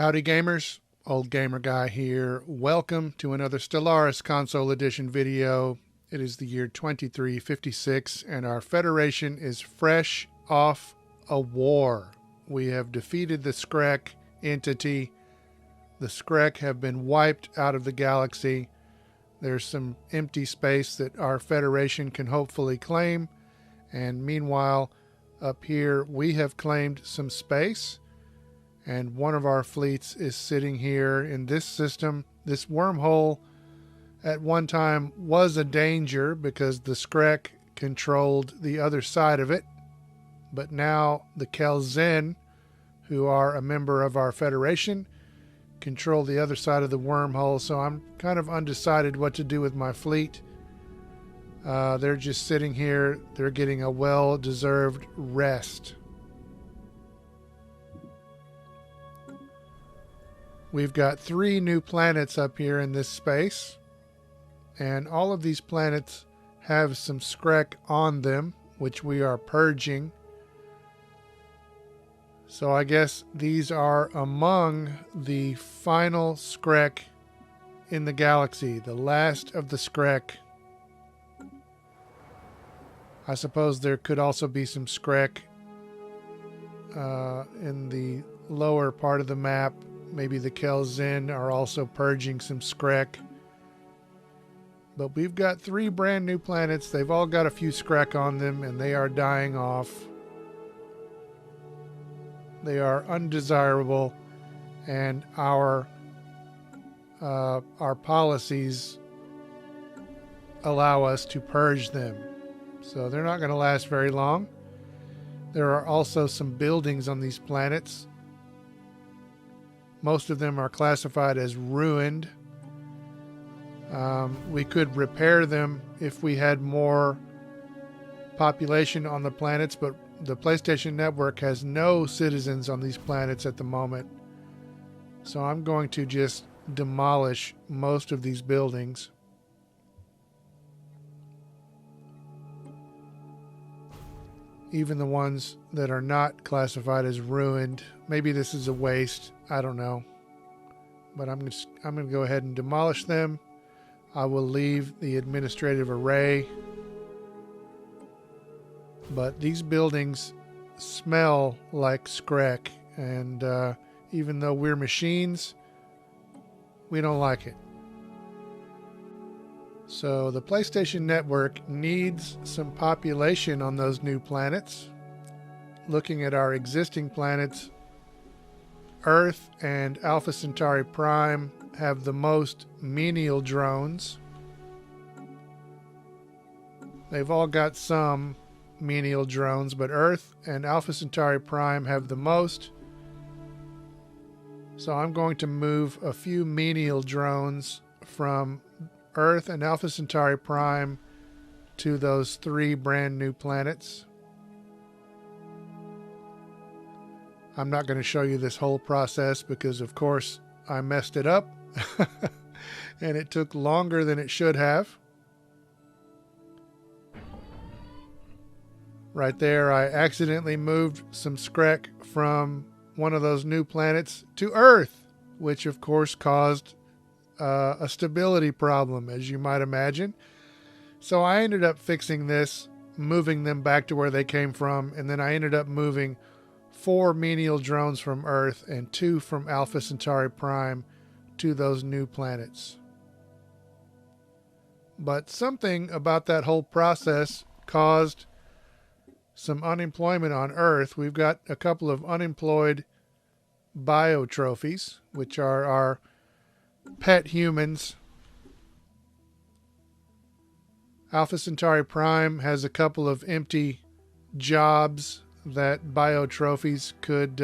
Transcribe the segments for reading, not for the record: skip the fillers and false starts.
Howdy gamers, Old Gamer Guy here. Welcome to another Stellaris Console Edition video. It is the year 2356 and our Federation is fresh off a war. We have defeated the Skrek entity. The Skrek have been wiped out of the galaxy. There's some empty space that our Federation can hopefully claim. And meanwhile, up here we have claimed some space. And one of our fleets is sitting here in this system. This wormhole at one time was a danger because the Skrek controlled the other side of it. But now the Kelzen, who are a member of our Federation, control the other side of the wormhole. So I'm kind of undecided what to do with my fleet. They're just sitting here. They're getting a well-deserved rest. We've got 3 new planets up here in this space, and all of these planets have some Skrek on them, which we are purging. So I guess these are among the final Skrek in the galaxy, the last of the Skrek. I suppose there could also be some Skrek in the lower part of the map. Maybe the Kelzen are also purging some Skrek. But we've got 3 brand new planets. They've all got a few Skrek on them and they are dying off. They are undesirable and our policies allow us to purge them. So they're not going to last very long. There are also some buildings on these planets. Most of them are classified as ruined. We could repair them if we had more population on the planets, but the PlayStation Network has no citizens on these planets at the moment. So I'm going to just demolish most of these buildings. Even the ones that are not classified as ruined. Maybe this is a waste. I don't know. But I'm going to go ahead and demolish them. I will leave the administrative array. But these buildings smell like Skrek. And even though we're machines, we don't like it. So the PlayStation Network needs some population on those new planets. Looking at our existing planets, Earth and Alpha Centauri Prime have the most menial drones. They've all got some menial drones, but Earth and Alpha Centauri Prime have the most. So I'm going to move a few menial drones from Earth and Alpha Centauri Prime to those 3 brand new planets. I'm not going to show you this whole process because, of course, I messed it up and it took longer than it should have. Right there, I accidentally moved some Skrek from one of those new planets to Earth, which, of course, caused a stability problem, as you might imagine. So I ended up fixing this, moving them back to where they came from, and then I ended up moving 4 menial drones from Earth and 2 from Alpha Centauri Prime to those new planets. But something about that whole process caused some unemployment on Earth. We've got a couple of unemployed biotrophies, which are our pet humans. Alpha Centauri Prime has a couple of empty jobs that biotrophies could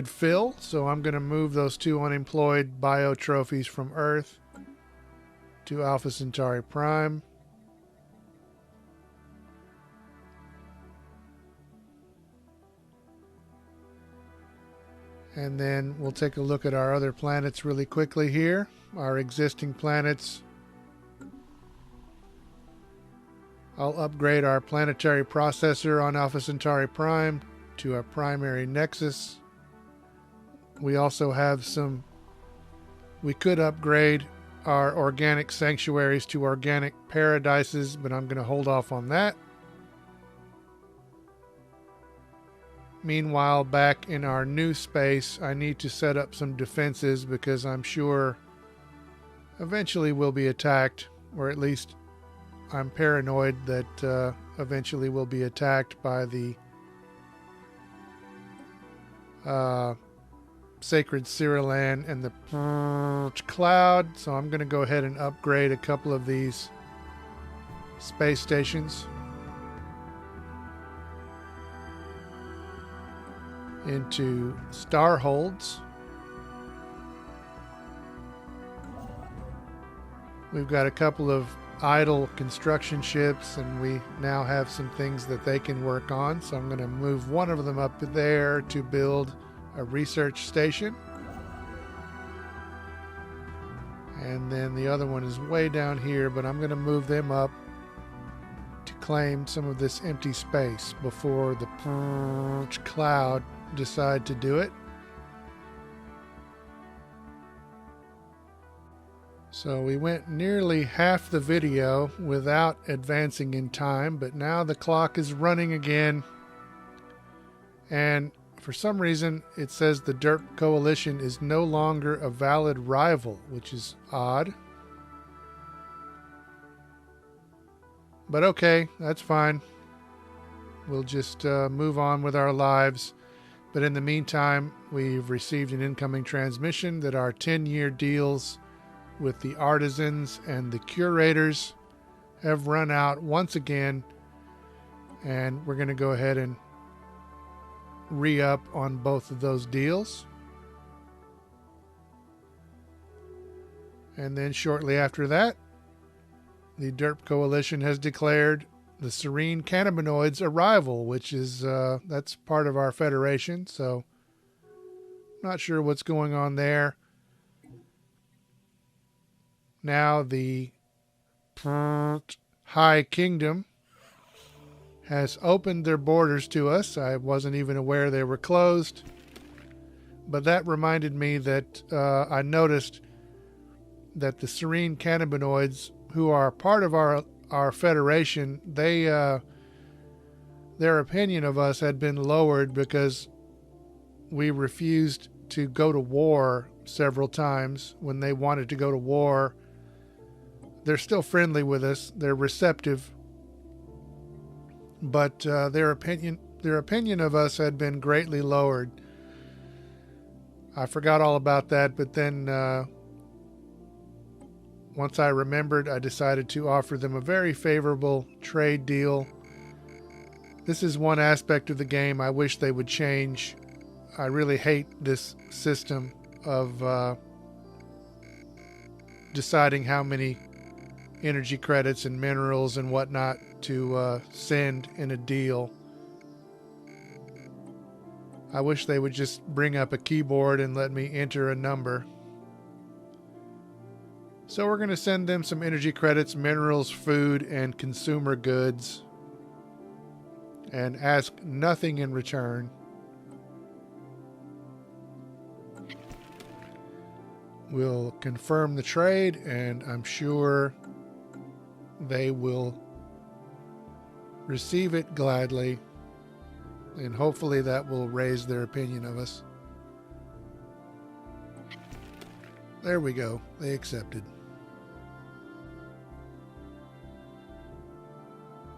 fill. So I'm going to move those 2 unemployed biotrophies from Earth to Alpha Centauri Prime. And then we'll take a look at our other planets really quickly here. Our existing planets. I'll upgrade our planetary processor on Alpha Centauri Prime to our primary nexus. We also have we could upgrade our organic sanctuaries to organic paradises, but I'm going to hold off on that. Meanwhile, back in our new space, I need to set up some defenses because I'm sure eventually we'll be attacked, or at least I'm paranoid that eventually we'll be attacked by the Sacred Cyrilan and the Cloud. So I'm going to go ahead and upgrade a couple of these space stations into starholds. We've got a couple of idle construction ships, and we now have some things that they can work on. So I'm going to move one of them up there to build a research station. And then the other one is way down here, but I'm going to move them up to claim some of this empty space before the Cloud decide to do it. So we went nearly half the video without advancing in time, but now the clock is running again. And for some reason, it says the Derp Coalition is no longer a valid rival, which is odd. But okay, that's fine. We'll just move on with our lives. But in the meantime, we've received an incoming transmission that our 10-year deals with the artisans and the curators have run out once again. And we're going to go ahead and re-up on both of those deals. And then shortly after that, the Derp Coalition has declared the Serene Cannabinoids arrival, which is that's part of our Federation, so not sure what's going on there. Now the High Kingdom has opened their borders to us. I wasn't even aware they were closed, but that reminded me that I noticed that the Serene Cannabinoids, who are part of our Federation, their opinion of us had been lowered because we refused to go to war several times when they wanted to go to war. They're still friendly with us. They're receptive. But their opinion of us had been greatly lowered. I forgot all about that, but then once I remembered, I decided to offer them a very favorable trade deal. This is one aspect of the game I wish they would change. I really hate this system of deciding how many energy credits and minerals and whatnot to send in a deal. I wish they would just bring up a keyboard and let me enter a number. So we're going to send them some energy credits, minerals, food, and consumer goods, and ask nothing in return. We'll confirm the trade, and I'm sure they will receive it gladly, and hopefully that will raise their opinion of us. There we go. They accepted.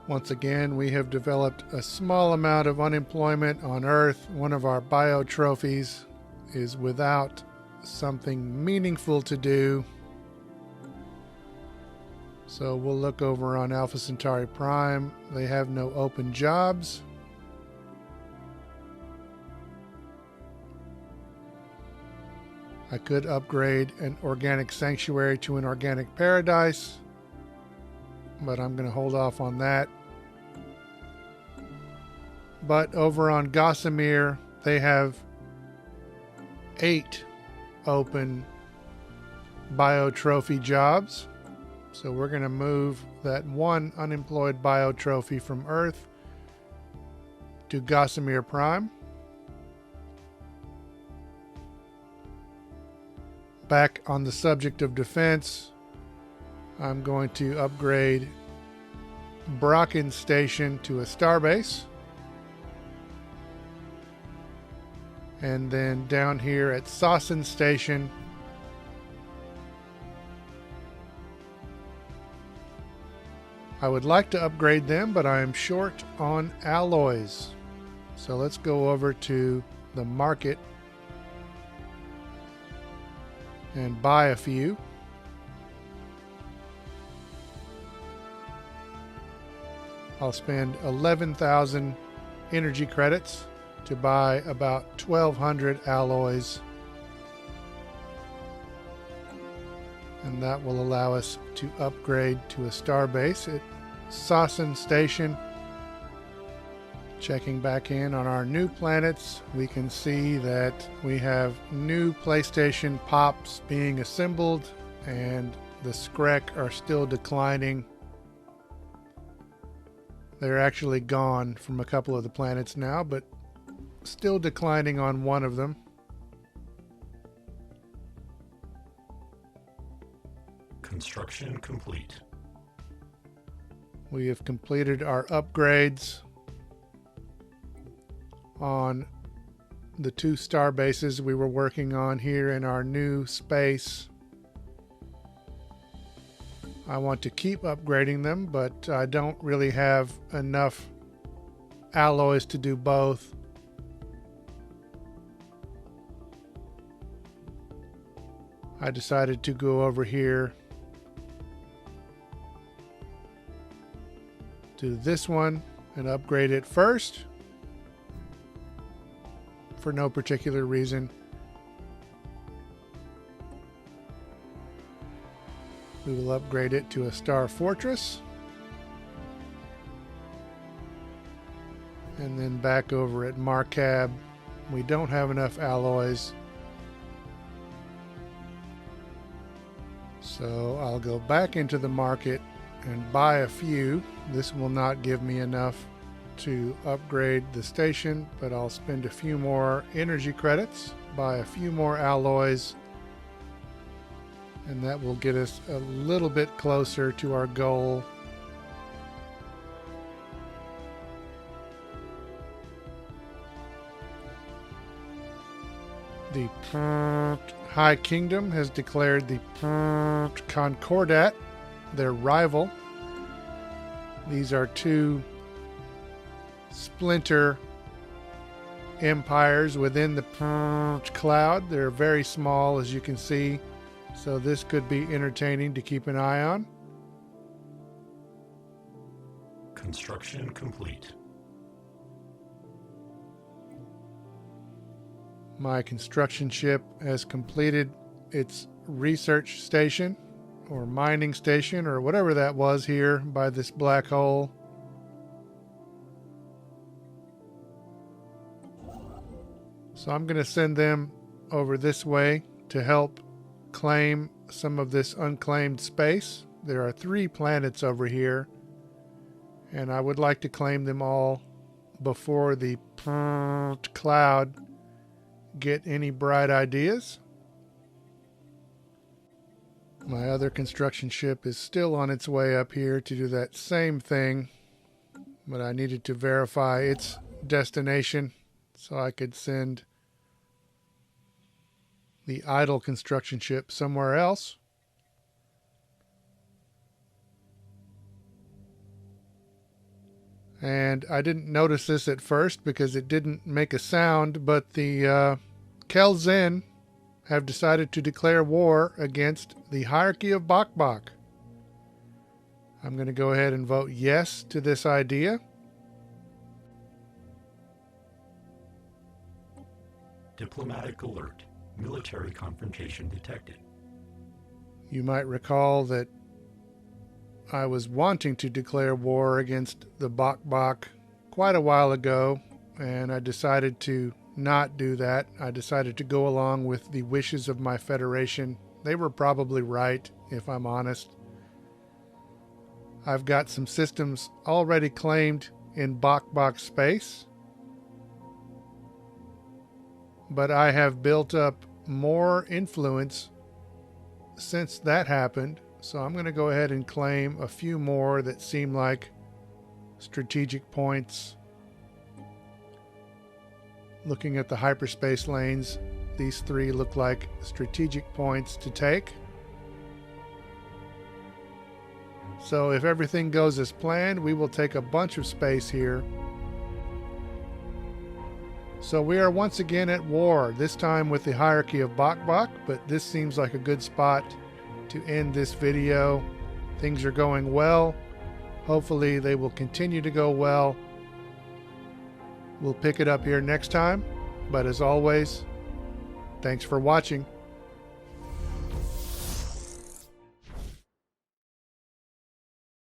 Once again, we have developed a small amount of unemployment on Earth. One of our bio trophies is without something meaningful to do. So we'll look over on Alpha Centauri Prime. They have no open jobs. I could upgrade an organic sanctuary to an organic paradise, but I'm going to hold off on that. But over on Gossamer, they have 8 open bio trophy jobs. So we're going to move that one unemployed bio trophy from Earth to Gossamer Prime. Back on the subject of defense, I'm going to upgrade Brocken Station to a starbase. And then down here at Sossin Station, I would like to upgrade them, but I am short on alloys. So let's go over to the market and buy a few. I'll spend 11,000 energy credits to buy about 1,200 alloys. And that will allow us to upgrade to a starbase at Sossin Station. Checking back in on our new planets, we can see that we have new PlayStation pops being assembled, and the Screk are still declining. They're actually gone from a couple of the planets now, but still declining on one of them. Construction complete. We have completed our upgrades on the 2 star bases we were working on here in our new space. I want to keep upgrading them, but I don't really have enough alloys to do both. I decided to go over here to this one and upgrade it first for no particular reason. We will upgrade it to a Star Fortress. And then back over at Marcab, we don't have enough alloys. So I'll go back into the market and buy a few. This will not give me enough to upgrade the station, but I'll spend a few more energy credits, buy a few more alloys, and that will get us a little bit closer to our goal. The High Kingdom has declared the Concordat their rival. These are 2 splinter empires within the cloud. They're very small, as you can see, so this could be entertaining to keep an eye on. Construction complete. My construction ship has completed its research station or mining station or whatever that was here by this black hole. So I'm going to send them over this way to help claim some of this unclaimed space. There are 3 planets over here, and I would like to claim them all before the cloud get any bright ideas. My other construction ship is still on its way up here to do that same thing, but I needed to verify its destination so I could send the idle construction ship somewhere else. And I didn't notice this at first because it didn't make a sound, but the Kelzen have decided to declare war against the hierarchy of Bok. I'm going to go ahead and vote yes to this idea. Diplomatic alert. Military confrontation detected. You might recall that I was wanting to declare war against the Bok quite a while ago, and I decided to not do that. I decided to go along with the wishes of my Federation. They were probably right, if I'm honest. I've got some systems already claimed in Bok space, but I have built up more influence since that happened. So I'm going to go ahead and claim a few more that seem like strategic points. Looking at the hyperspace lanes, these three look like strategic points to take. So if everything goes as planned, we will take a bunch of space here. So we are once again at war, this time with the hierarchy of Bak, but this seems like a good spot to end this video. Things are going well. Hopefully they will continue to go well. We'll pick it up here next time, but as always, thanks for watching.